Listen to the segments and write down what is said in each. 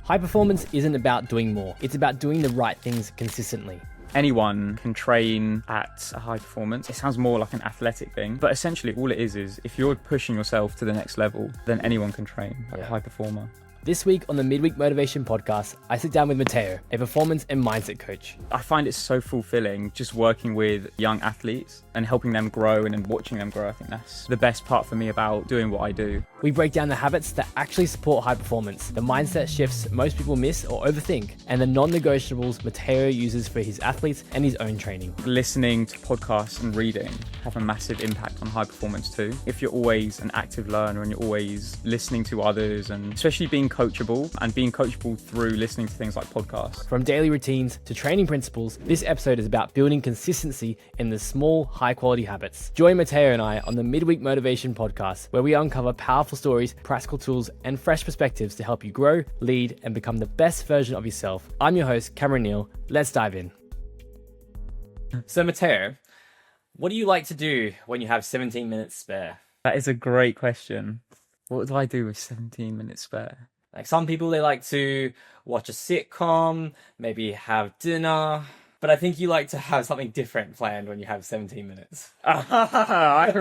High performance isn't about doing more. It's about doing the right things consistently. Anyone can train at a high performance. It sounds more like an athletic thing, but essentially all it is if you're pushing yourself to the next level, then anyone can train like a high performer. This week on the Midweek Motivation Podcast, I sit down with Matteo, a performance and mindset coach. I find it so fulfilling just working with young athletes and helping them grow and watching them grow. I think that's the best part for me about doing what I do. We break down the habits that actually support high performance, the mindset shifts most people miss or overthink, and the non-negotiables Matteo uses for his athletes and his own training. Listening to podcasts and reading have a massive impact on high performance too. If you're always an active learner and you're always listening to others, and especially being coachable through listening to things like podcasts. From daily routines to training principles, this episode is about building consistency in the small, high-quality habits. Join Matteo and I on the Midweek Motivation Podcast, where we uncover powerful stories, practical tools, and fresh perspectives to help you grow, lead, and become the best version of yourself. I'm your host, Neale. Let's dive in. So Matteo, what do you like to do when you have 17 minutes spare? That is a great question. What do I do with 17 minutes spare? Like some people, they like to watch a sitcom, maybe have dinner, but I think you like to have something different planned when you have 17 minutes. I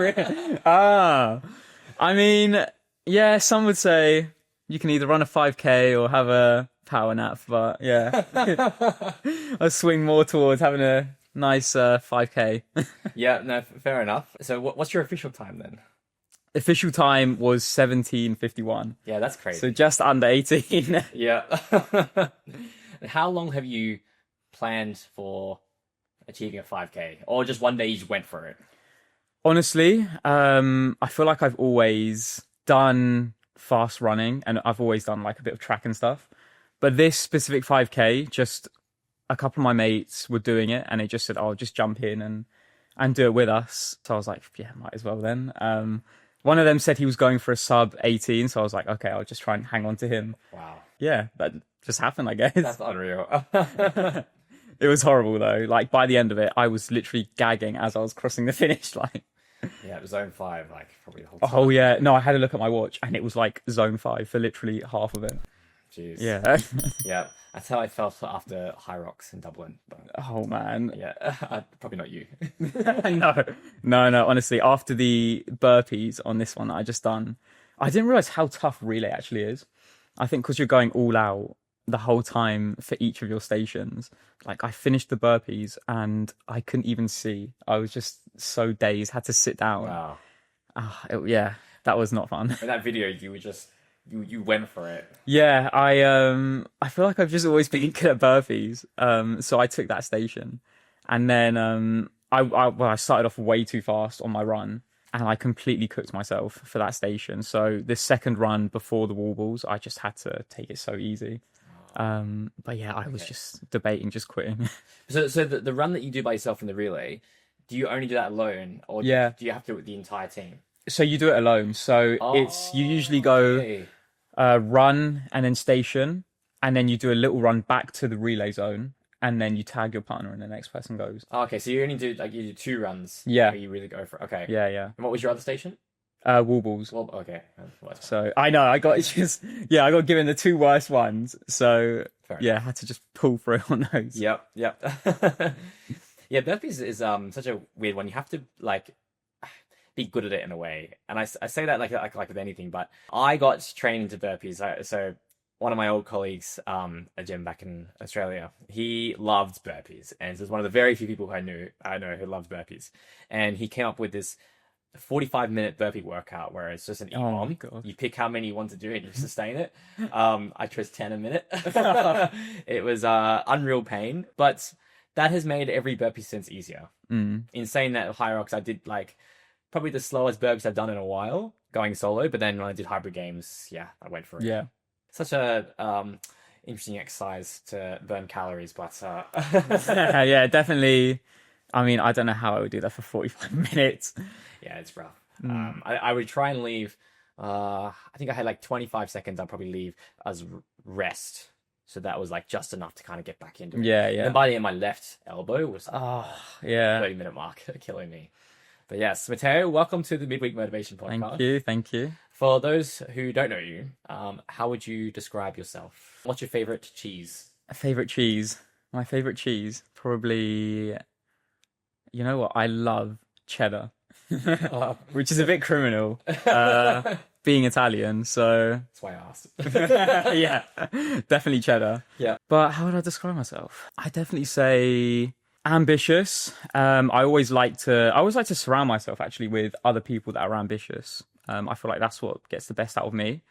mean, yeah, some would say you can either run a 5K or have a power nap, but yeah, I swing more towards having a nice 5K. Yeah, no, fair enough. So what's your official time then? Official time was 17:51. Yeah, that's crazy. So just under 18. Yeah. How long have you planned for achieving a 5K? Or just one day you just went for it? Honestly, I feel like I've always done fast running and I've always done like a bit of track and stuff. But this specific 5K, just a couple of my mates were doing it and they just said, oh, just jump in and do it with us. So I was like, yeah, might as well then. One of them said he was going for a sub 18, so I was like, okay, I'll just try and hang on to him. Wow. Yeah, that just happened, I guess. That's unreal. It was horrible, though. Like, by the end of it, I was literally gagging as I was crossing the finish line. Yeah, it was zone 5, like, probably the whole time. Oh, yeah. No, I had a look at my watch, and it was, like, zone 5 for literally half of it. Jeez. Yeah. Yeah, that's how I felt after HYROX in Dublin. But, oh, man. Yeah, probably not you. No, honestly, after the burpees on this one that I just done, I didn't realise how tough relay actually is. I think because you're going all out the whole time for each of your stations, like I finished the burpees and I couldn't even see. I was just so dazed, had to sit down. Wow. Yeah, that was not fun. In that video, you were just... You went for it. Yeah, I feel like I've just always been good at burpees. So I took that station, and then I started off way too fast on my run, and I completely cooked myself for that station. So the second run before the wall balls, I just had to take it so easy. But yeah, I was just debating just quitting. So the run that you do by yourself in the relay, do you only do that alone, or do you have to do it with the entire team? So you do it alone. So you usually go run and then station, and then you do a little run back to the relay zone, and then you tag your partner and the next person goes. Oh, okay, so you only do you do 2 runs. Yeah. Where you really go for it. Okay. Yeah. And what was your other station? Wall balls. Well, okay. So I know I got given the 2 worst ones. So I had to just pull through on those. Yep. Yeah, burpees is such a weird one. You have to like be good at it in a way, and I say that like with anything, but I got trained into burpees. So one of my old colleagues, a gym back in Australia, he loved burpees, and so was one of the very few people who I know who loved burpees, and he came up with this 45-minute burpee workout where it's just an EBOM. You pick how many you want to do and you sustain it. I chose 10 a minute. It was unreal pain, but that has made every burpee since easier. In saying that, HYROX, I did like probably the slowest burpees I've done in a while going solo, but then when I did hybrid games, I went for it. Yeah. Such a interesting exercise to burn calories, but yeah, definitely. I mean, I don't know how I would do that for 45 minutes. Yeah, it's rough. I would try and leave, I think I had like 25 seconds I'd probably leave as rest. So that was like just enough to kind of get back into it. Yeah. And by the end, my left elbow was 30-minute mark killing me. But yes, Matteo, welcome to the Midweek Motivation Podcast. Thank you. Thank you. For those who don't know you, how would you describe yourself? What's your favorite cheese? Favorite cheese? My favorite cheese? Probably, you know what? I love cheddar, which is a bit criminal, being Italian. So That's why I asked. yeah, definitely cheddar. Yeah. But how would I describe myself? I definitely say ambitious. I always like to surround myself actually with other people that are ambitious. I feel like that's what gets the best out of me.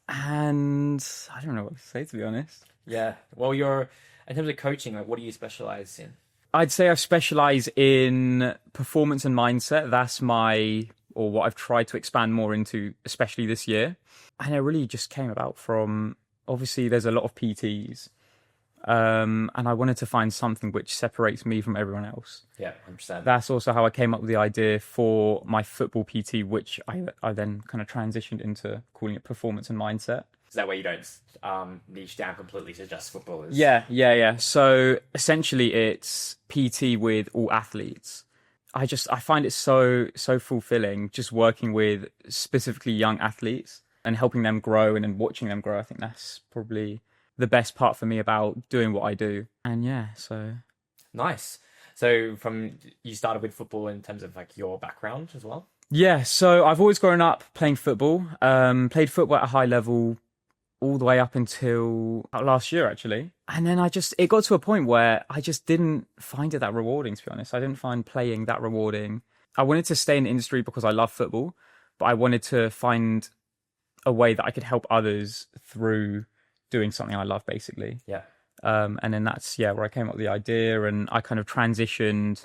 And I don't know what to say, to be honest. Yeah. Well, in terms of coaching, like, what do you specialize in? I'd say I specialize in performance and mindset. That's what I've tried to expand more into, especially this year. And it really just came about from, obviously, there's a lot of PTs. And I wanted to find something which separates me from everyone else. Yeah, 100%. That's also how I came up with the idea for my football PT, which I then kind of transitioned into calling it performance and mindset. Is that way you don't niche down completely to just footballers? Yeah. So essentially it's PT with all athletes. I find it so fulfilling just working with specifically young athletes and helping them grow and then watching them grow. I think that's probably the best part for me about doing what I do. And yeah, so nice. So you started with football in terms of like your background as well? Yeah, so I've always grown up playing football. Played football at a high level all the way up until last year, actually. And then it got to a point where I just didn't find it that rewarding, to be honest. I didn't find playing that rewarding. I wanted to stay in the industry because I love football, but I wanted to find a way that I could help others through doing something I love, basically. Yeah. And then that's where I came up with the idea, and I kind of transitioned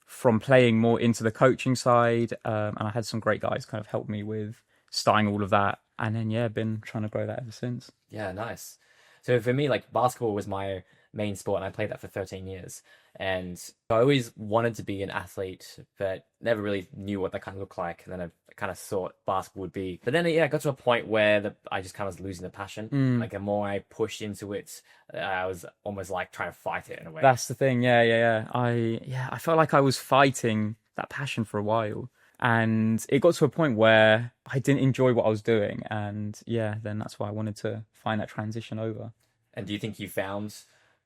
from playing more into the coaching side. And I had some great guys kind of help me with starting all of that. And then, been trying to grow that ever since. Yeah, nice. So for me, like, basketball was my main sport, and I played that for 13 years. And I always wanted to be an athlete, but never really knew what that kind of looked like. And then I kind of thought basketball would be. But then, I got to a point where I just kind of was losing the passion. Like, the more I pushed into it, I was almost like trying to fight it in a way. That's the thing. Yeah. I felt like I was fighting that passion for a while. And it got to a point where I didn't enjoy what I was doing. And then that's why I wanted to find that transition over. And do you think you found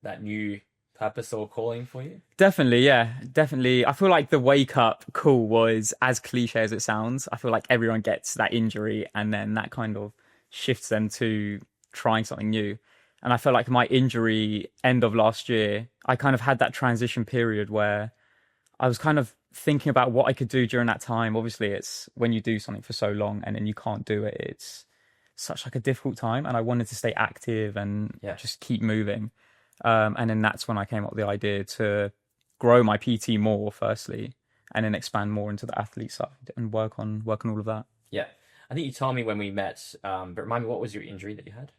that new purpose or calling for you? Definitely, yeah. Definitely. I feel like the wake up call was, as cliche as it sounds, I feel like everyone gets that injury and then that kind of shifts them to trying something new. And I felt like my injury end of last year, I kind of had that transition period where I was kind of thinking about what I could do during that time. Obviously, it's when you do something for so long and then you can't do it, it's such like a difficult time. And I wanted to stay active and just keep moving. And then that's when I came up with the idea to grow my PT more, firstly, and then expand more into the athlete side and work on all of that. Yeah. I think you told me when we met, but remind me, what was your injury that you had?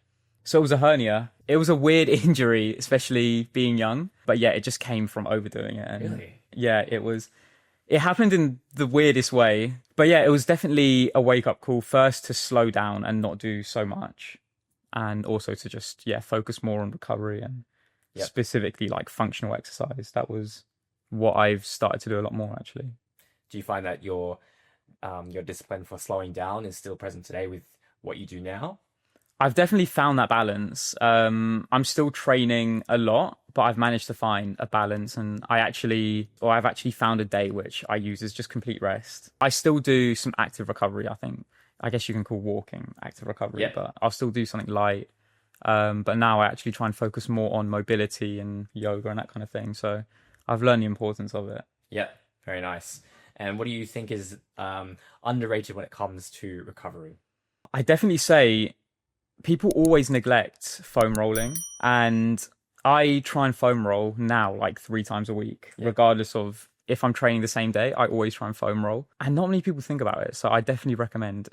So it was a hernia. It was a weird injury, especially being young. But it just came from overdoing it. And really? Yeah, it happened in the weirdest way. But it was definitely a wake-up call. First, to slow down and not do so much. And also to just, focus more on recovery and specifically like functional exercise. That was what I've started to do a lot more, actually. Do you find that your discipline for slowing down is still present today with what you do now? I've definitely found that balance. I'm still training a lot, but I've managed to find a balance, and I've actually found a day which I use as just complete rest. I still do some active recovery, I guess you can call walking active recovery, but I'll still do something light. But now I actually try and focus more on mobility and yoga and that kind of thing. So I've learned the importance of it. Yeah, very nice. And what do you think is underrated when it comes to recovery? I definitely say people always neglect foam rolling, and I try and foam roll now like 3 times a week, regardless of if I'm training the same day. I always try and foam roll, and not many people think about it. So I definitely recommend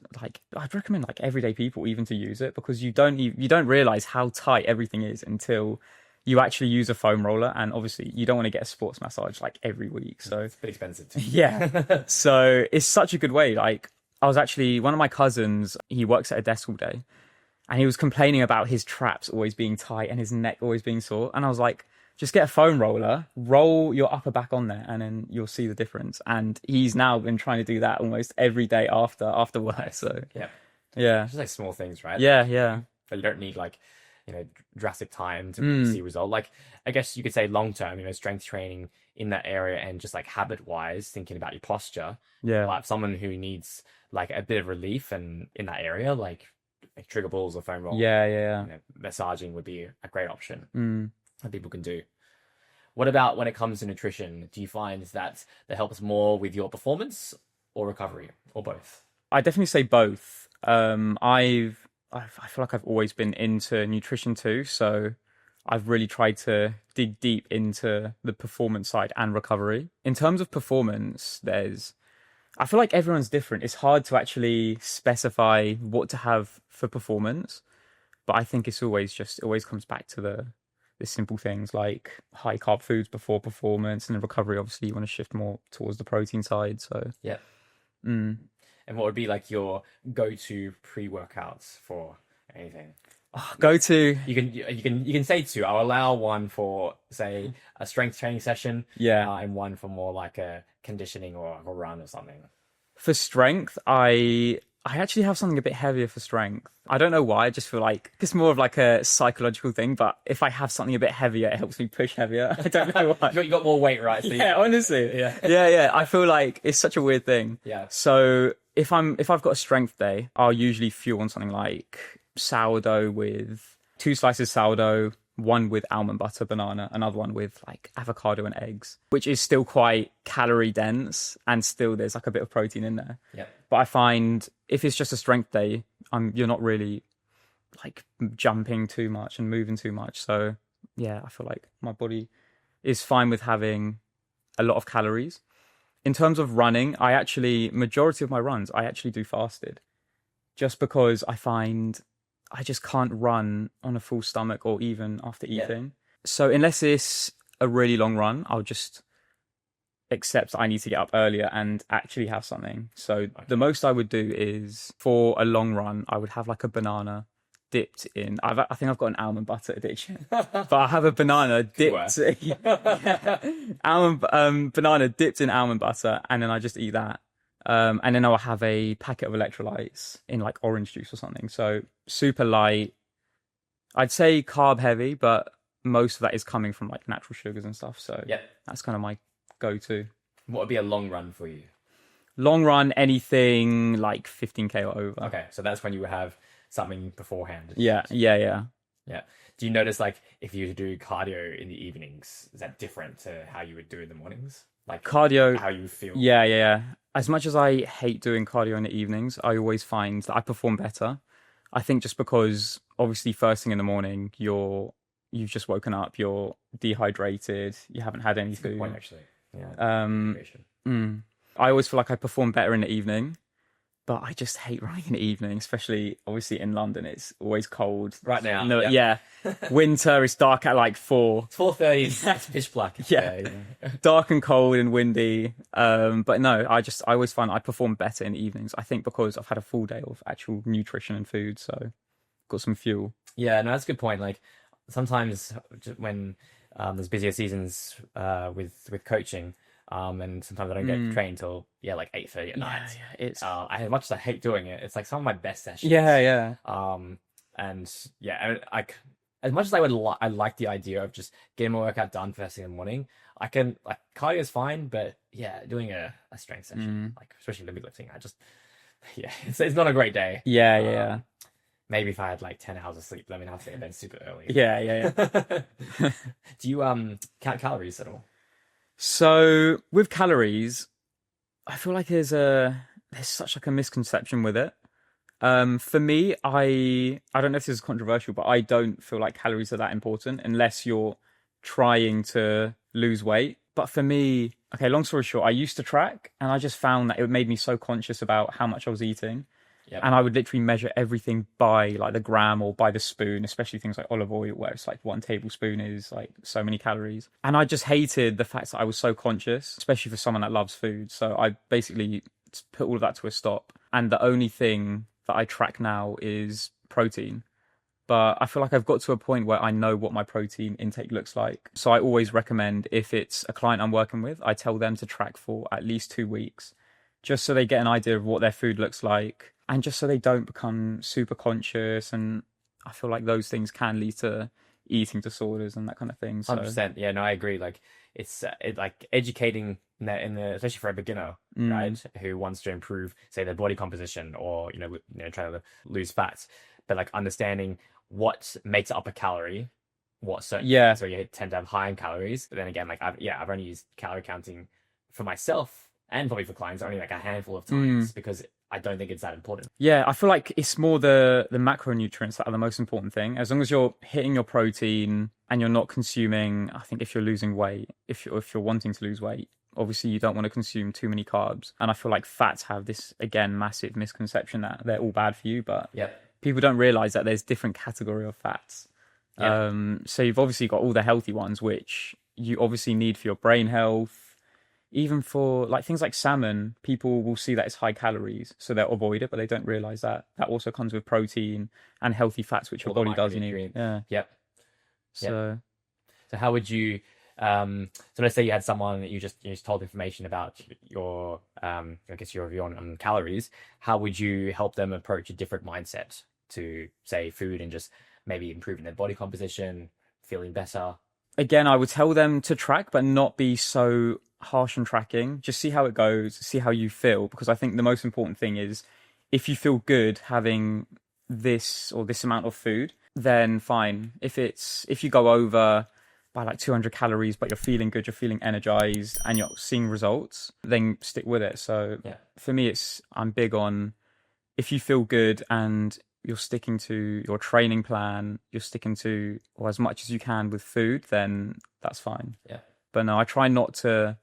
everyday people even to use it, because you don't realize how tight everything is until you actually use a foam roller. And obviously you don't want to get a sports massage like every week, so it's a bit expensive too. Yeah. So it's such a good way. Like, I was actually, one of my cousins, he works at a desk all day, and he was complaining about his traps always being tight and his neck always being sore. And I was like, just get a foam roller, roll your upper back on there, and then you'll see the difference. And he's now been trying to do that almost every day after work. So yeah, just like small things, right? yeah. But you don't need like, drastic time to see result. Like, I guess you could say long term, strength training in that area and just like habit wise, thinking about your posture. Yeah. Like someone who needs like a bit of relief and in that area, like trigger balls or foam roll. Yeah. Massaging would be a great option that people can do. What about when it comes to nutrition? Do you find that helps more with your performance or recovery or both? I definitely say both. I feel like I've always been into nutrition too, so I've really tried to dig deep into the performance side and recovery. In terms of performance, I feel like everyone's different. It's hard to actually specify what to have for performance, but I think it always comes back to the simple things like high carb foods before performance, and in recovery, obviously, you want to shift more towards the protein side. So yeah. And what would be like your go-to pre-workouts for anything? Go-to. You can say two. I'll allow one for say a strength training session. Yeah. And one for more like a conditioning or a run or something. For strength, I actually have something a bit heavier for strength. I don't know why. I just feel like it's more of like a psychological thing. But if I have something a bit heavier, it helps me push heavier. I don't know why. You got more weight, right? So yeah, honestly. Yeah. I feel like it's such a weird thing. Yeah. So if I've got a strength day, I'll usually fuel on something like sourdough with 2 slices sourdough, one with almond butter, banana, another one with like avocado and eggs, which is still quite calorie dense and still there's like a bit of protein in there. Yeah. But I find if it's just a strength day, you're not really like jumping too much and moving too much. So yeah, I feel like my body is fine with having a lot of calories. In terms of running, majority of my runs, I actually do fasted just because I find I just can't run on a full stomach or even after eating. So unless it's a really long run, I'll just accept I need to get up earlier and actually have something. So the most I would do is for a long run, I would have like a banana dipped in. I think I've got an almond butter addiction, but I have a banana dipped. Banana dipped in almond butter, and then I just eat that. And then I'll have a packet of electrolytes in like orange juice or something. So super light. I'd say carb heavy, but most of that is coming from like natural sugars and stuff. So that's kind of my go-to. What would be a long run for you? Long run, anything like 15K or over. Okay, so that's when you would have something beforehand. Yeah. Do you notice like if you do cardio in the evenings, is that different to how you would do in the mornings? Like cardio, how you feel? Yeah. As much as I hate doing cardio in the evenings, I always find that I perform better. I think just because obviously first thing in the morning, you've just woken up, you're dehydrated, you haven't had any food. Good point, actually. Yeah. I always feel like I perform better in the evening, but I just hate running in the evening, especially obviously in London. It's always cold. Right now. No, yeah. Winter, it's dark at like 4. It's 4:30. It's pitch black. Yeah. Dark and cold and windy. But no, I always find I perform better in the evenings. I think because I've had a full day of actual nutrition and food, so got some fuel. Yeah, no, that's a good point. Like sometimes when there's busier seasons with coaching, and sometimes I don't get trained till like 8:30 at night. Yeah, it's as much as I hate doing it, it's like some of my best sessions. Yeah. And I as much as I like the idea of just getting my workout done first thing in the morning. I can like cardio is fine, but doing a strength session, like especially limit lifting, it's not a great day. Yeah. Maybe if I had like 10 hours of sleep, let me not say bed super early. Yeah. Do you count calories at all? So with calories, I feel like there's such like a misconception with it. For me, I don't know if this is controversial, but I don't feel like calories are that important unless you're trying to lose weight. But for me, okay, long story short, I used to track and I just found that it made me so conscious about how much I was eating. Yep. And I would literally measure everything by like the gram or by the spoon, especially things like olive oil, where it's like 1 tablespoon is like so many calories. And I just hated the fact that I was so conscious, especially for someone that loves food. So I basically put all of that to a stop. And the only thing that I track now is protein. but I feel like I've got to a point where I know what my protein intake looks like. So I always recommend, if it's a client I'm working with, I tell them to track for at least 2 weeks, just so they get an idea of what their food looks like, and just so they don't become super conscious. And I feel like those things can lead to eating disorders and that kind of thing. So 100%. Yeah, no, I agree. Like it's like educating especially for a beginner, right, who wants to improve, say, their body composition, or try to lose fats, but like understanding what makes up a calorie, what certain foods where you tend to have high in calories. But then again, like I've only used calorie counting for myself and probably for clients only like a handful of times because I don't think it's that important. Yeah, I feel like it's more the macronutrients that are the most important thing. As long as you're hitting your protein and you're not consuming, I think if you're losing weight, if you're wanting to lose weight, obviously you don't want to consume too many carbs. And I feel like fats have this, again, massive misconception that they're all bad for you, but people don't realize that there's different category of fats. So you've obviously got all the healthy ones, which you obviously need for your brain health. Even for like things like salmon, people will see that it's high calories, so they'll avoid it, but they don't realize that also comes with protein and healthy fats, which your body does need. So how would you so let's say you had someone that you just told information about your I guess your review on calories. How would you help them approach a different mindset to, say, food and just maybe improving their body composition, feeling better? Again, I would tell them to track, but not be so harsh on tracking. Just see how it goes, see how you feel, because I think the most important thing is if you feel good having this or this amount of food, then fine. If you go over by like 200 calories, but you're feeling good, you're feeling energized, and you're seeing results, then stick with it. So for me, I'm big on, if you feel good and you're sticking to your training plan, you're sticking to, or as much as you can with food, then that's fine. But no, I try not to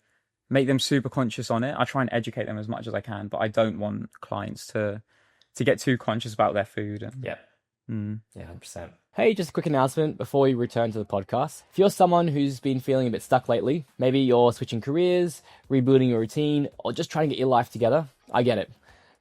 make them super conscious on it. I try and educate them as much as I can, but I don't want clients to get too conscious about their food. And, 100%. Hey, just a quick announcement before we return to the podcast. If you're someone who's been feeling a bit stuck lately, maybe you're switching careers, rebuilding your routine, or just trying to get your life together, I get it.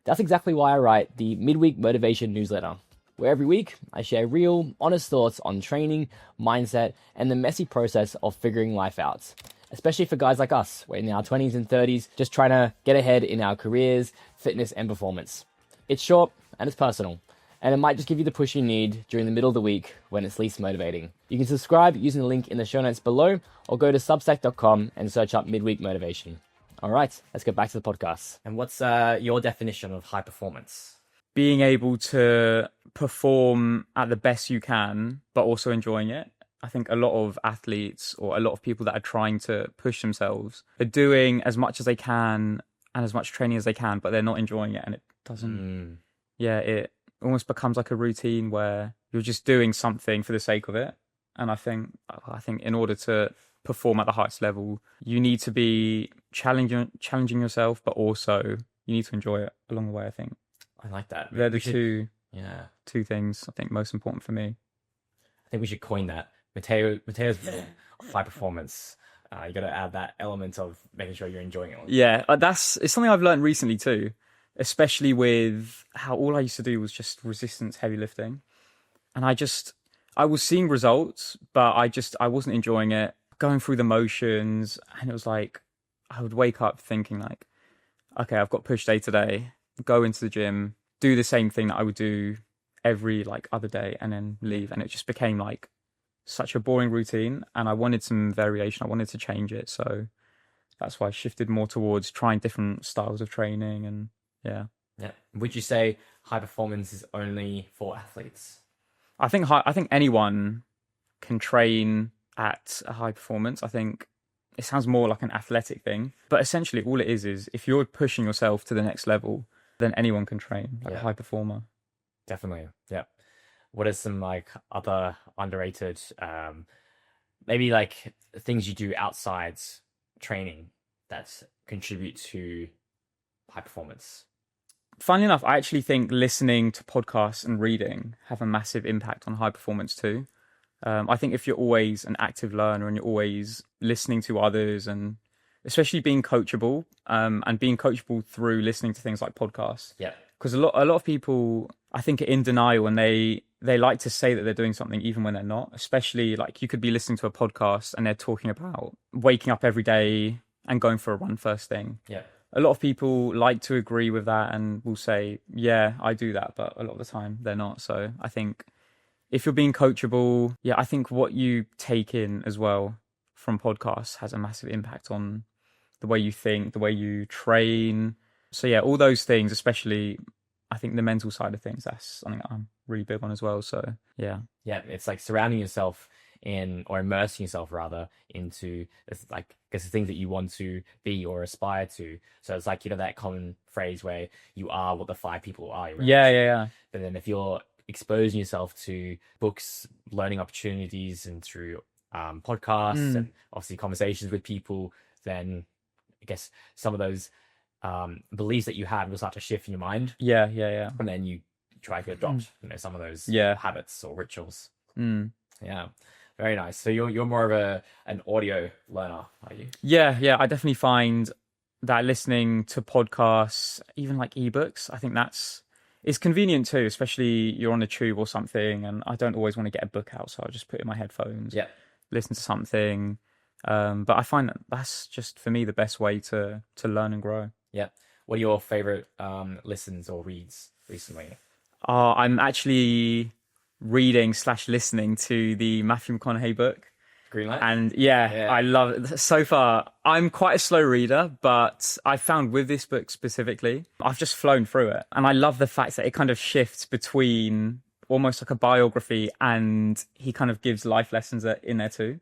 That's exactly why I write the Midweek Motivation newsletter, where every week I share real, honest thoughts on training, mindset, and the messy process of figuring life out. Especially for guys like us, we're in our 20s and 30s, just trying to get ahead in our careers, fitness, and performance. It's short and it's personal, and it might just give you the push you need during the middle of the week when it's least motivating. You can subscribe using the link in the show notes below, or go to substack.com and search up Midweek Motivation. All right, let's get back to the podcast. And what's your definition of high performance? being able to perform at the best you can, but also enjoying it. I think a lot of athletes or a lot of people that are trying to push themselves are doing as much as they can and as much training as they can, but they're not enjoying it. And it doesn't, it almost becomes like a routine where you're just doing something for the sake of it. And I think in order to perform at the highest level, you need to be challenging yourself, but also you need to enjoy it along the way, I think. I like that. They're the two things I think most important for me. I think we should coin that. Matteo's high performance. You got to add that element of making sure you're enjoying it. Yeah, it's something I've learned recently too, especially with how all I used to do was just resistance heavy lifting. And I was seeing results, but I wasn't enjoying it, going through the motions. And it was like, I would wake up thinking like, okay, I've got push day today, go into the gym, do the same thing that I would do every like other day and then leave. And it just became like such a boring routine, and I wanted some variation. I wanted to change it. So that's why I shifted more towards trying different styles of training. And yeah. Would you say high performance is only for athletes? I think anyone can train at a high performance. I think it sounds more like an athletic thing, but essentially all it is if you're pushing yourself to the next level, then anyone can train like a high performer. Definitely. Yeah. What are some like other underrated, maybe like things you do outside training that contribute to high performance? Funnily enough, I actually think listening to podcasts and reading have a massive impact on high performance too. I think if you're always an active learner and you're always listening to others, and especially being coachable, and being coachable through listening to things like podcasts. Yeah. Because a lot of people, I think, are in denial, and they they like to say that they're doing something even when they're not. Especially like you could be listening to a podcast and they're talking about waking up every day and going for a run first thing. Yeah. A lot of people like to agree with that and will say, yeah, I do that, but a lot of the time they're not. So I think if you're being coachable, yeah, I think what you take in as well from podcasts has a massive impact on the way you think, the way you train. So yeah, all those things, especially I think the mental side of things, that's something that I'm really big on as well. So yeah. Yeah, it's like surrounding yourself or immersing yourself rather into like, I guess, the things that you want to be or aspire to. So it's like, that common phrase where you are what the 5 people are around. Yeah. But then if you're exposing yourself to books, learning opportunities, and through podcasts and obviously conversations with people, then I guess some of those beliefs that you have will start to shift in your mind. Yeah. And then you try to adopt, some of those habits or rituals. Yeah. Very nice. So you're more of an audio learner, are you? Yeah. I definitely find that listening to podcasts, even like ebooks, I think it's convenient too, especially you're on a tube or something, and I don't always want to get a book out, so I'll just put it in my headphones, listen to something. But I find that's just, for me, the best way to learn and grow. Yeah. What are your favorite listens or reads recently? I'm actually reading/listening to the Matthew McConaughey book. Greenlight? And yeah, I love it. So far, I'm quite a slow reader, but I found with this book specifically, I've just flown through it. And I love the fact that it kind of shifts between almost like a biography and he kind of gives life lessons in there too.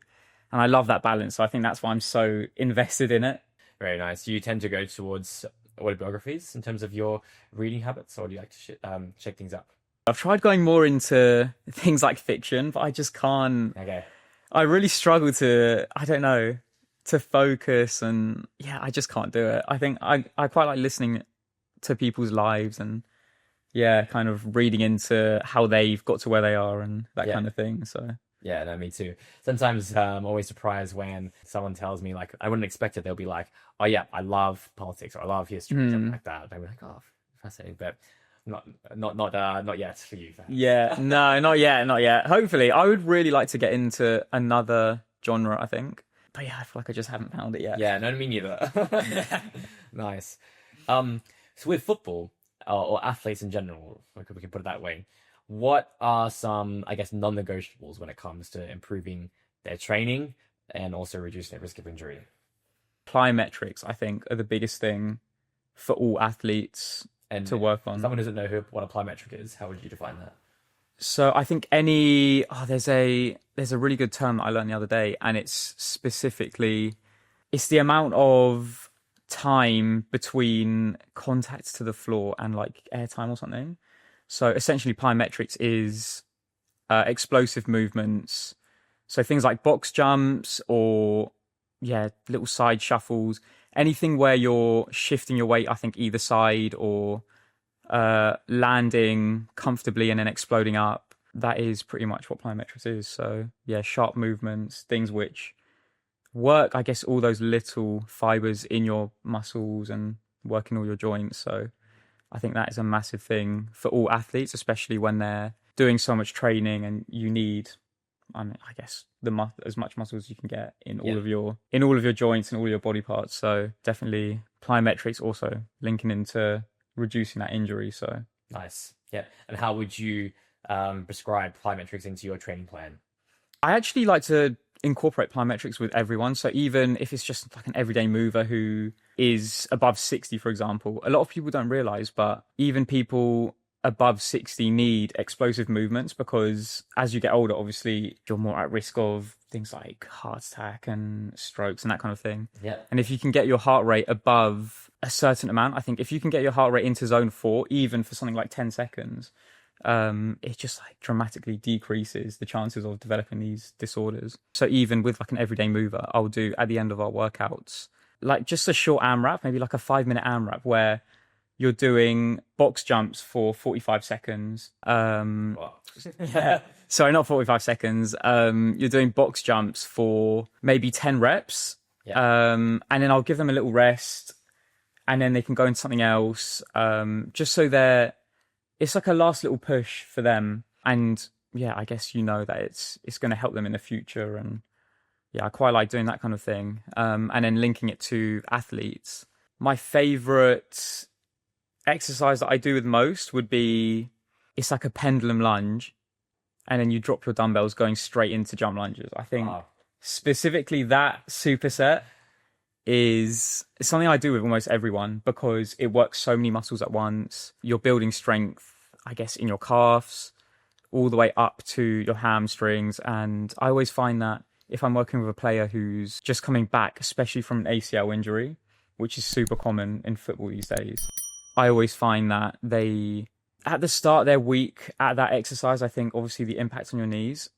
And I love that balance. So I think that's why I'm so invested in it. Very nice. Do you tend to go towards autobiographies in terms of your reading habits, or do you like to shake things up? I've tried going more into things like fiction, but I just can't. Okay. I really struggle to focus, and yeah, I just can't do it. I think I quite like listening to people's lives and kind of reading into how they've got to where they are and that kind of thing. So yeah, no, me too. Sometimes I'm always surprised when someone tells me, like, I wouldn't expect it. They'll be like, oh yeah, I love politics or I love history or something like that. I'd be like, oh, fascinating, but not yet for you. Yeah, no, not yet. Hopefully, I would really like to get into another genre, I think. But yeah, I feel like I just haven't found it yet. Yeah, no, me neither. Nice. So with football or athletes in general, we can put it that way, what are some, I guess, non-negotiables when it comes to improving their training and also reducing their risk of injury? Plyometrics, I think, are the biggest thing for all athletes to work on. Someone who doesn't know what a plyometric is, how would you define that? So I think there's a really good term that I learned the other day, and it's specifically, it's the amount of time between contacts to the floor and like airtime or something. So essentially plyometrics is explosive movements. So things like box jumps or little side shuffles, anything where you're shifting your weight, I think either side, or landing comfortably and then exploding up. That is pretty much what plyometrics is. So yeah, sharp movements, things which work, I guess, all those little fibers in your muscles and working all your joints. So I think that is a massive thing for all athletes, especially when they're doing so much training and you need, I guess, as much muscle as you can get in all of your joints and all your body parts. So definitely plyometrics also linking into reducing that injury. So nice. Yeah. And how would you prescribe plyometrics into your training plan? I actually like to incorporate plyometrics with everyone. So even if it's just like an everyday mover who is above 60, for example, a lot of people don't realize, but even people above 60 need explosive movements, because as you get older, obviously you're more at risk of things like heart attack and strokes and that kind of thing. Yeah. And if you can get your heart rate above a certain amount, I think if you can get your heart rate into zone 4, even for something like 10 seconds, it just like dramatically decreases the chances of developing these disorders. So even with like an everyday mover, I'll do at the end of our workouts, like just a short AMRAP, maybe like a 5-minute AMRAP where you're doing box jumps for 45 seconds. Sorry, not 45 seconds. You're doing box jumps for maybe 10 reps. Yeah. And then I'll give them a little rest, and then they can go into something else. Just so it's like a last little push for them. And yeah, I guess you know that it's going to help them in the future. And yeah, I quite like doing that kind of thing. And then linking it to athletes. My favorite exercise that I do with most would be, it's like a pendulum lunge, and then you drop your dumbbells going straight into jump lunges. I think specifically that superset is something I do with almost everyone because it works so many muscles at once. You're building strength, I guess, in your calves, all the way up to your hamstrings. And I always find that if I'm working with a player who's just coming back, especially from an ACL injury, which is super common in football these days, I always find that they, at the start of their week, at that exercise, I think obviously the impact on your knees,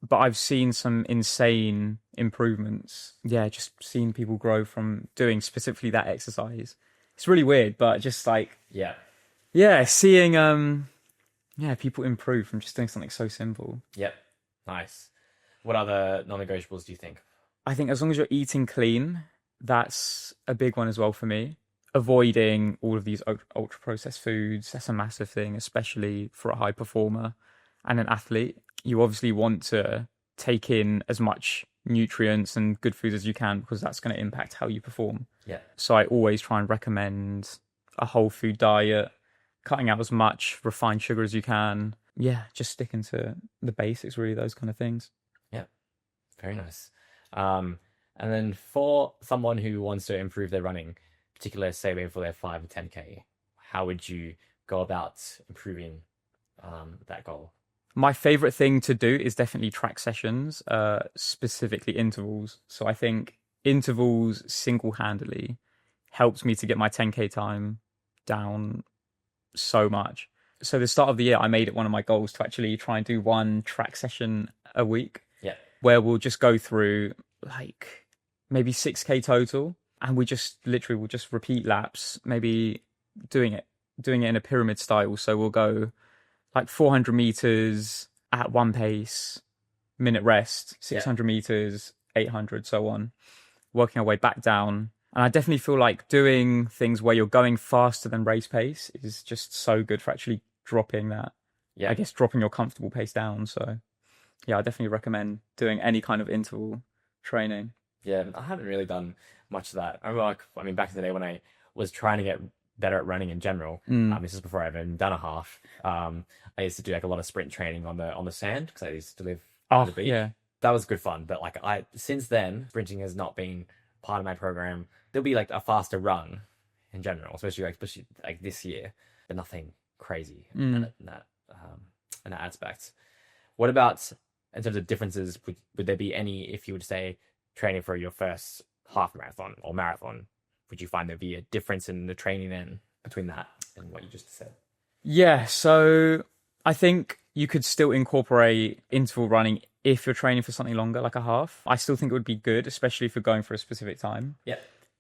but I've seen some insane improvements. Yeah, just seeing people grow from doing specifically that exercise. It's really weird, but just like, yeah, seeing people improve from just doing something so simple. Yep. Nice. What other non-negotiables do you think? I think as long as you're eating clean, that's a big one as well for me. Avoiding all of these ultra processed foods, that's a massive thing, especially for a high performer and an athlete. You obviously want to take in as much nutrients and good foods as you can because that's going to impact how you perform. Yeah. So I always try and recommend a whole food diet, cutting out as much refined sugar as you can. Yeah, just sticking to the basics, really, those kind of things. Yeah, very nice. And then for someone who wants to improve their running, particularly say maybe for their 5 or 10K, how would you go about improving that goal? My favorite thing to do is definitely track sessions, specifically intervals. So I think intervals single-handedly helps me to get my 10K time down so much. So the start of the year, I made it one of my goals to actually try and do one track session a week. Yeah. Where we'll just go through like maybe 6K total, and we just literally will just repeat laps, maybe doing it in a pyramid style. So we'll go like 400 meters at one pace, minute rest, 600 meters, 800, so on, working our way back down. And I definitely feel like doing things where you're going faster than race pace is just so good for actually dropping that, I guess, dropping your comfortable pace down. So yeah, I definitely recommend doing any kind of interval training. Yeah, I haven't really done much of that. I mean, back in the day when I was trying to get better at running in general, this is before I even done a half. I used to do like a lot of sprint training on the sand because I used to live on the beach. Yeah. That was good fun. But like since then, sprinting has not been part of my program. There'll be like a faster run in general, especially like this year, but nothing crazy in that aspect. What about in terms of differences? Would there be any, if you would say training for your first half marathon or marathon, would you find there'd be a difference in the training then between that and what you just said? Yeah, so I think you could still incorporate interval running if you're training for something longer, like a half. I still think it would be good, especially if you're going for a specific time. Yeah.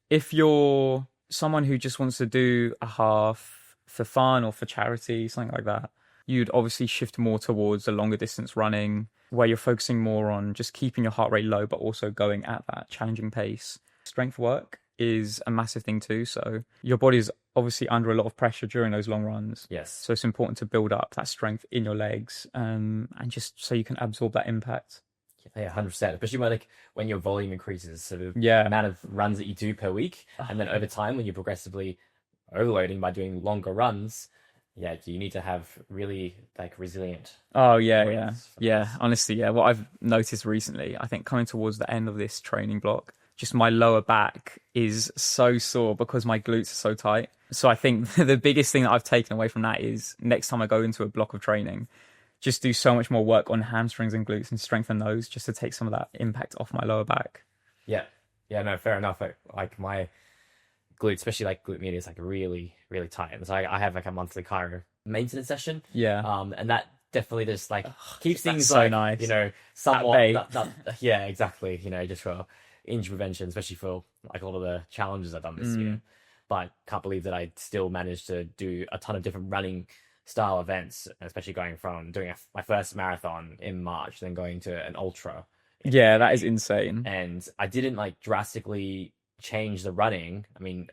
If you're someone who just wants to do a half for fun or for charity, something like that, you'd obviously shift more towards a longer distance running where you're focusing more on just keeping your heart rate low, but also going at that challenging pace. Strength work is a massive thing too. So your body is obviously under a lot of pressure during those long runs. Yes. So it's important to build up that strength in your legs, and just so you can absorb that impact. Yeah, 100%. Especially when your volume increases, so the amount of runs that you do per week, and then over time when you're progressively overloading by doing longer runs, you need to have really like resilient. Oh yeah. Honestly, what I've noticed recently, I think coming towards the end of this training block, just my lower back is so sore because my glutes are so tight. So I think the biggest thing that I've taken away from that is next time I go into a block of training, just do so much more work on hamstrings and glutes and strengthen those just to take some of that impact off my lower back. Yeah, no, fair enough. Like my glute, especially like glute medius, like really, really tight. And so I have like a monthly chiro maintenance session. Yeah. And that definitely just like keeps things so like nice. Somewhat. Yeah, exactly. Just for injury prevention, especially for like a lot of the challenges I've done this year. But can't believe that I still managed to do a ton of different running style events, especially going from doing my first marathon in March, then going to an ultra. Yeah, that is insane. And I didn't like drastically change the running. I mean,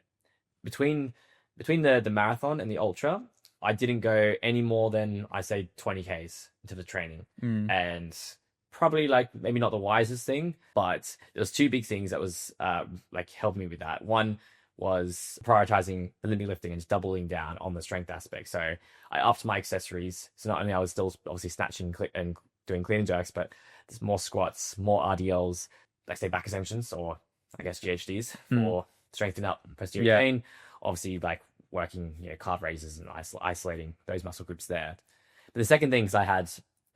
between the marathon and the ultra, I didn't go any more than, I say, 20Ks into the training. And probably like maybe not the wisest thing, but there was two big things that was like helping me with that. One was prioritizing Olympic lifting and just doubling down on the strength aspect. So I upped my accessories. So not only I was still obviously snatching and doing clean and jerks, but there's more squats, more RDLs, like say back extensions, or I guess GHDs for strengthening up posterior chain. Obviously, like working, calf raises and isolating those muscle groups there. But the second things I had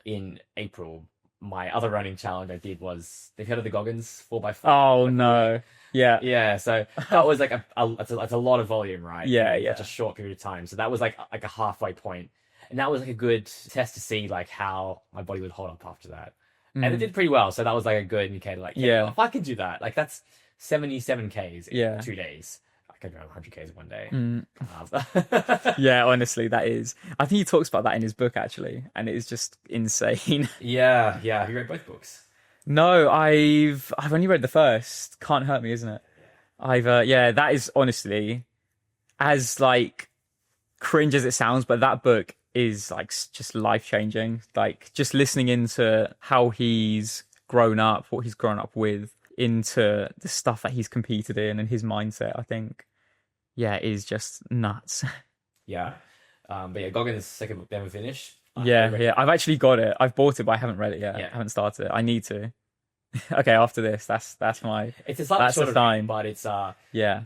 in April, my other running challenge I did was, they've heard of the Goggins 4x4. Oh no. Yeah. So that was like it's a lot of volume, right? Yeah. Such a short period of time. So that was like a halfway point. And that was like a good test to see like how my body would hold up after that. And it did pretty well. So that was like a good indicator, like, if I can do that, like that's 77Ks in 2 days. I could run 100Ks in one day. Yeah, honestly, that is. I think he talks about that in his book, actually, and it is just insane. Yeah. Have you read both books? No, I've only read the first. Can't Hurt Me, isn't it? That is honestly, as like cringe as it sounds, but that book is like just life-changing. Like just listening into how he's grown up, what he's grown up with, into the stuff that he's competed in and his mindset, I think, is just nuts. But Goggins' second book never finished. I've actually got it. I've bought it, but I haven't read it yet. I haven't started it. I need to. Okay, after this, that's my. It's a slightly shorter time, but it's you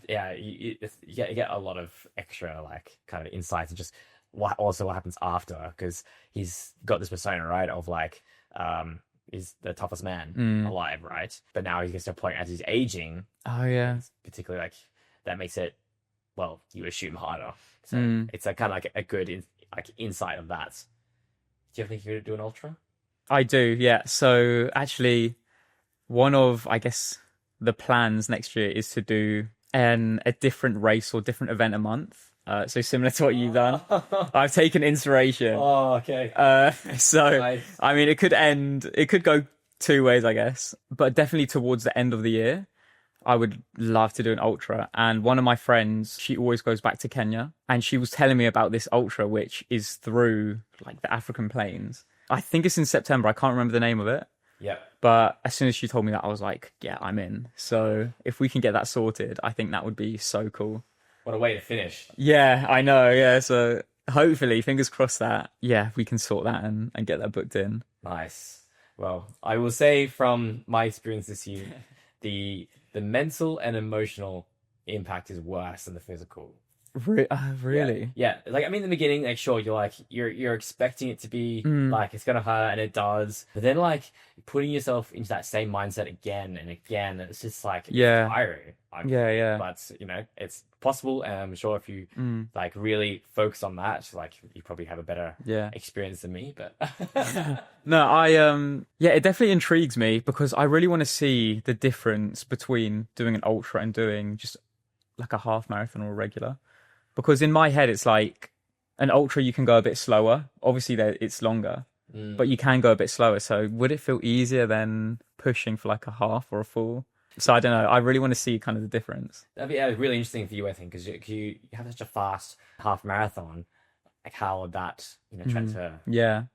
get a lot of extra like kind of insights and just what happens after, because he's got this persona, right, of like is the toughest man alive, right? But now he gets to a point as he's aging. Oh yeah, particularly like that makes it, well, you assume harder. So it's a kind of like a good insight of that. Do you think you're gonna do an ultra? I do, yeah. So actually, one of, I guess, the plans next year is to do a different race or different event a month. So similar to what you've done. I've taken inspiration. Oh, okay. So, nice. I mean, it could go two ways, I guess. But definitely towards the end of the year, I would love to do an ultra. And one of my friends, she always goes back to Kenya. And she was telling me about this ultra, which is through like the African plains. I think it's in September. I can't remember the name of it. Yeah. But as soon as she told me that, I was like, yeah, I'm in. So if we can get that sorted, I think that would be so cool. What a way to finish. Yeah, I know. Yeah. So hopefully, fingers crossed that, we can sort that and get that booked in. Nice. Well, I will say from my experience this year, the mental and emotional impact is worse than the physical. Really? Yeah. Like, I mean, in the beginning, like, sure, you're expecting it to be like, it's gonna hurt, and it does. But then, like, putting yourself into that same mindset again and again, it's just like, tiring. But, it's possible, and I'm sure if you, like, really focus on that, like, you probably have a better experience than me, but... No, it definitely intrigues me, because I really want to see the difference between doing an ultra and doing just, like, a half marathon or a regular. Because in my head, it's like an ultra, you can go a bit slower. Obviously, it's longer, but you can go a bit slower. So would it feel easier than pushing for like a half or a full? So I don't know. I really want to see kind of the difference. That'd be really interesting for you, I think, because you have such a fast half marathon. Like, how would that transfer? Yeah.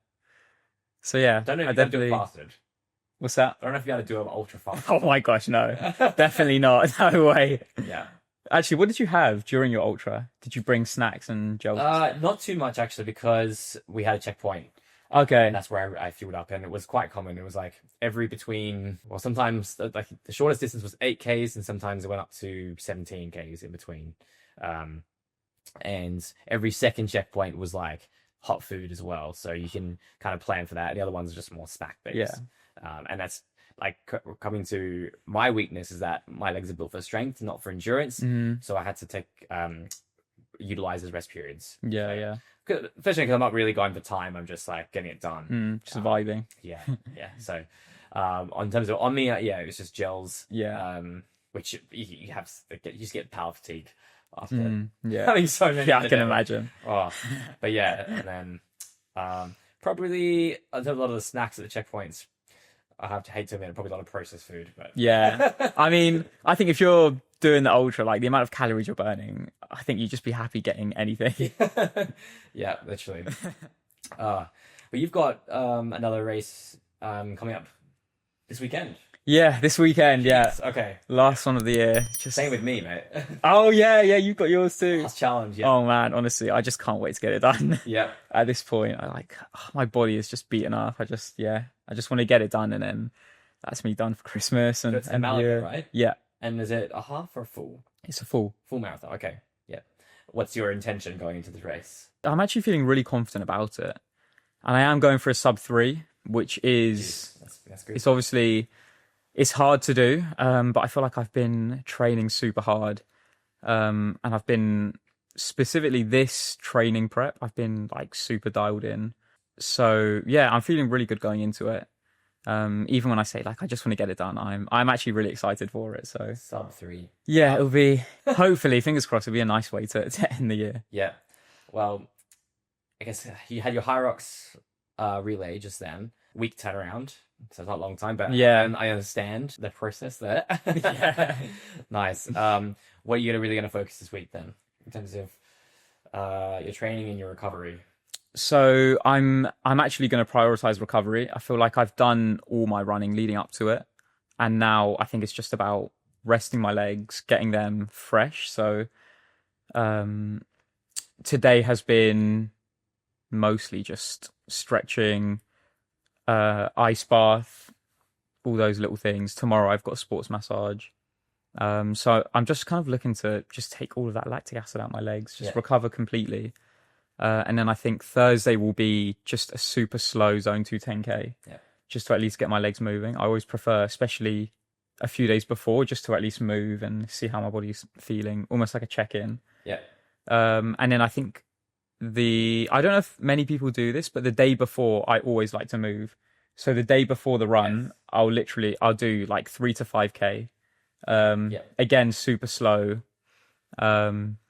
So yeah, I don't know if you got to do it fasted. What's that? I don't know if you got to do it ultra fast. Oh my gosh, no, definitely not. No way. Yeah. Actually, what did you have during your ultra? Did you bring snacks and gels? Not too much, actually, because we had a checkpoint. Okay. And that's where I fueled up, and it was quite common. It was like sometimes like the shortest distance was 8Ks, and sometimes it went up to 17Ks in between. And every second checkpoint was like hot food as well, so you can kind of plan for that. The other ones are just more snack based. Yeah. And that's like coming to my weakness is that my legs are built for strength, not for endurance. So I had to utilize those rest periods. Yeah. Especially because I'm not really going for time. I'm just like getting it done. Surviving. Yeah. So, on terms of on me, it was just gels. Yeah. Which you just get power fatigue after yeah. having so many. Yeah, I can imagine. Oh, but yeah, and then probably a lot of the snacks at the checkpoints. I have to hate to admit, probably a lot of processed food, but yeah. I mean, I think if you're doing the ultra, like the amount of calories you're burning, I think you'd just be happy getting anything. Yeah, literally. But you've got another race coming up this weekend. Yeah, this weekend. Yeah, Okay. last one of the year. Just Same with me, mate. oh yeah, you've got yours too. Last challenge. Yeah. Oh man, honestly, I just can't wait to get it done. Yeah. At this point, my body is just beaten up. I just want to get it done, and then that's me done for Christmas and It's a Malaga, right? Yeah, And is it a half or a full? it's a full Marathon. Okay. Yeah. What's your intention going into this race? I'm actually feeling really confident about it, and I am going for a sub-3, which is That's good. it's obviously it's hard to do, but I feel like I've been training super hard, and I've been specifically this training prep. I've been like super dialed in, so yeah, I'm feeling really good going into it. Even when I say like I just want to get it done, I'm actually really excited for it. So sub-3. yeah, it'll be hopefully fingers crossed. It'll be a nice way to end the year. Yeah. Well, I guess you had your HYROX relay just then. Week turnaround, so it's not a long time, but Yeah. I understand the process there. Yeah. Nice. What are you really gonna focus this week then, in terms of your training and your recovery? So I'm actually going to prioritize recovery. I feel like I've done all my running leading up to it, and now I think it's just about resting my legs, getting them fresh. So today has been mostly just stretching, ice bath, all those little things. Tomorrow I've got a sports massage. So I'm just kind of looking to just take all of that lactic acid out my legs, just recover completely. And then I think Thursday will be just a super slow zone 2 10K, just to at least get my legs moving. I always prefer, especially a few days before, just to at least move and see how my body's feeling, almost like a check-in. Yeah. And then I think I don't know if many people do this, but the day before I always like to move. So the day before the run, I'll do like 3 to 5K. Again, super slow.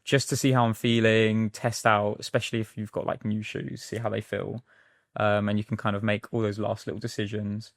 Just to see how I'm feeling, test out, especially if you've got like new shoes, see how they feel. And you can kind of make all those last little decisions.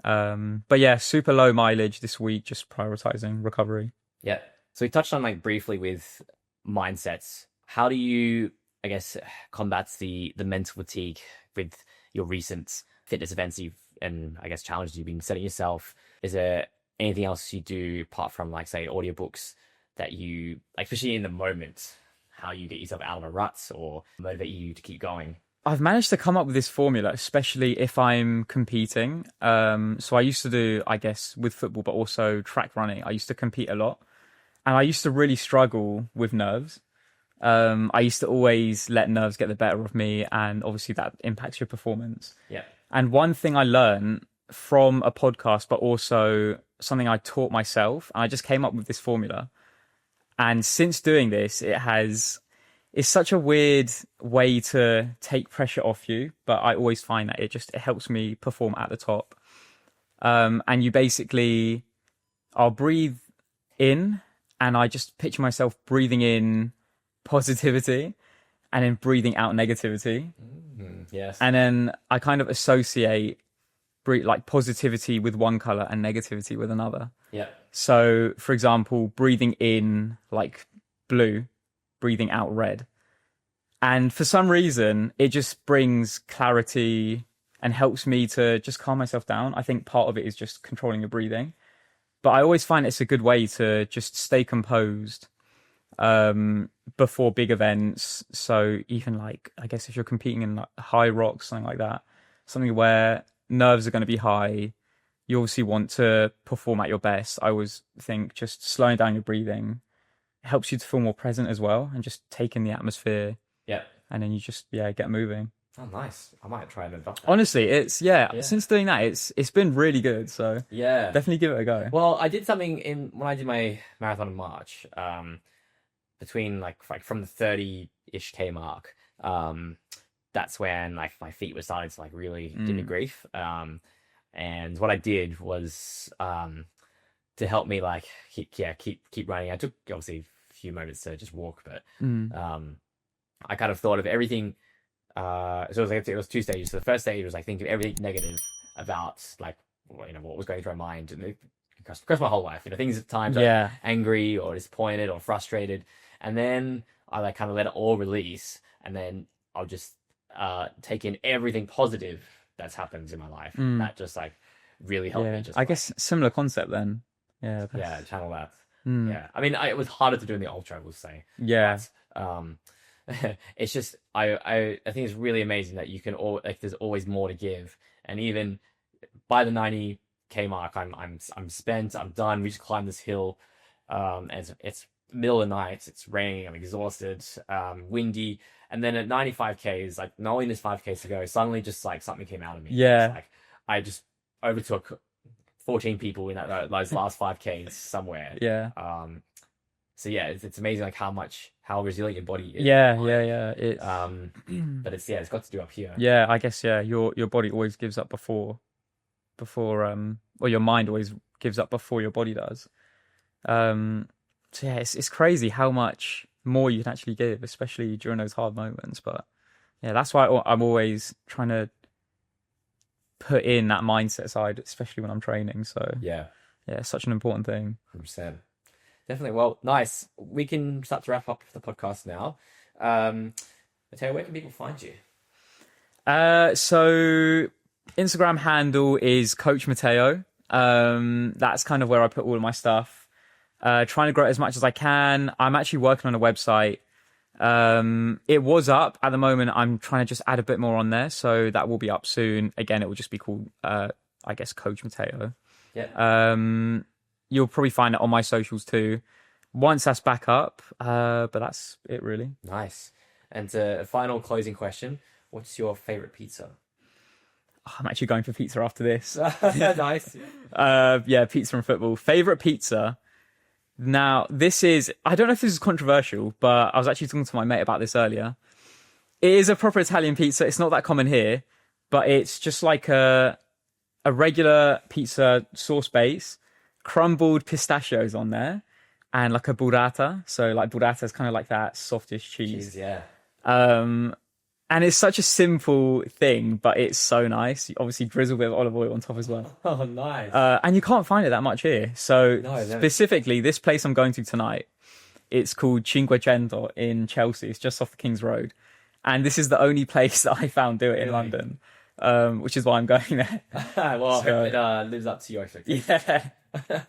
But yeah, super low mileage this week, just prioritizing recovery. Yeah. So we touched on like briefly with mindsets. How do you, I guess, combat the mental fatigue with your recent fitness events and I guess challenges you've been setting yourself? Is there anything else you do apart from like say audiobooks that you, like, especially in the moment, how you get yourself out of a rut or motivate you to keep going? I've managed to come up with this formula, especially if I'm competing. So I used to do, I guess, with football, but also track running. I used to compete a lot, and I used to really struggle with nerves. I used to always let nerves get the better of me, and obviously that impacts your performance. Yeah. And one thing I learned from a podcast, but also something I taught myself, and I just came up with this formula. And since doing this, it's such a weird way to take pressure off you, but I always find that it helps me perform at the top. And you basically, I'll breathe in, and I just picture myself breathing in positivity and then breathing out negativity. Yes. And then I kind of associate like positivity with one color and negativity with another. Yeah. So, for example, breathing in like blue, breathing out red. And for some reason, it just brings clarity and helps me to just calm myself down. I think part of it is just controlling your breathing. But I always find it's a good way to just stay composed before big events. So even like, I guess if you're competing in like HYROX, something like that, something where nerves are going to be high, you obviously want to perform at your best. I always think just slowing down your breathing helps you to feel more present as well, and just take in the atmosphere. Yeah. And then you just get moving. Oh, nice. I might try and adopt that. Honestly, it's since doing that, it's been really good. So yeah, definitely give it a go. Well, I did something when I did my marathon in March, between like from the 30-ish K mark. That's when like my feet were starting to like really give me grief. And what I did was to help me like keep running. I took obviously a few moments to just walk, but I kind of thought of everything. So it was 2 stages. So the first stage was like thinking everything negative about like what was going through my mind, and across my whole life. You know, things at times I'm angry or disappointed or frustrated, and then I like kind of let it all release, and then I'll just take in everything positive that's happened in my life. That just like really helped me. Just I guess similar concept then. Yeah. Channel that. Yeah, I mean, it was harder to do in the ultra, I will say. Yeah. But, it's just I think it's really amazing that you can there's always more to give, and even by the 90K mark, I'm spent, I'm done. We just climbed this hill, and it's middle of the night, it's raining, I'm exhausted, windy, and then at 95K is like knowing there's 5Ks to go, suddenly just like something came out of me. Yeah. It's like I just overtook 14 people in those last 5Ks somewhere. Yeah. So yeah, it's amazing like how resilient your body is. Yeah. It's but it's got to do up here. Yeah, I guess your body always gives up before or your mind always gives up before your body does. So yeah, it's crazy how much more you can actually give, especially during those hard moments. But yeah, that's why I'm always trying to put in that mindset side, especially when I'm training. So yeah, it's such an important thing. 100%. Definitely. Well, nice. We can start to wrap up the podcast now. Matteo, where can people find you? So Instagram handle is Coach Matteo. That's kind of where I put all of my stuff. Trying to grow it as much as I can. I'm actually working on a website. It was up at the moment. I'm trying to just add a bit more on there, so that will be up soon. Again, it will just be called, I guess, Coach Matteo. Yeah. You'll probably find it on my socials too. Once that's back up, but that's it really. Nice. And a final closing question: what's your favorite pizza? I'm actually going for pizza after this. Nice. Pizza and football. Favorite pizza. Now, I don't know if this is controversial, but I was actually talking to my mate about this earlier. It is a proper Italian pizza. It's not that common here, but it's just like a regular pizza sauce base, crumbled pistachios on there, and like a burrata. So like burrata is kind of like that softish cheese. Yeah. And it's such a simple thing, but it's so nice. You obviously drizzle a bit of olive oil on top as well. Oh, nice. And you can't find it that much here. So specifically, this place I'm going to tonight, it's called Cinquecento in Chelsea. It's just off the King's Road. And this is the only place that I found do it in London, which is why I'm going there. Well, so, it lives up to your expectations. Yeah.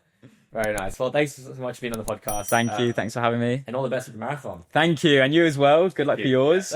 Very nice. Well, thanks so much for being on the podcast. Thank you. Thanks for having me. And all the best with the marathon. Thank you. And you as well. Good luck for yours.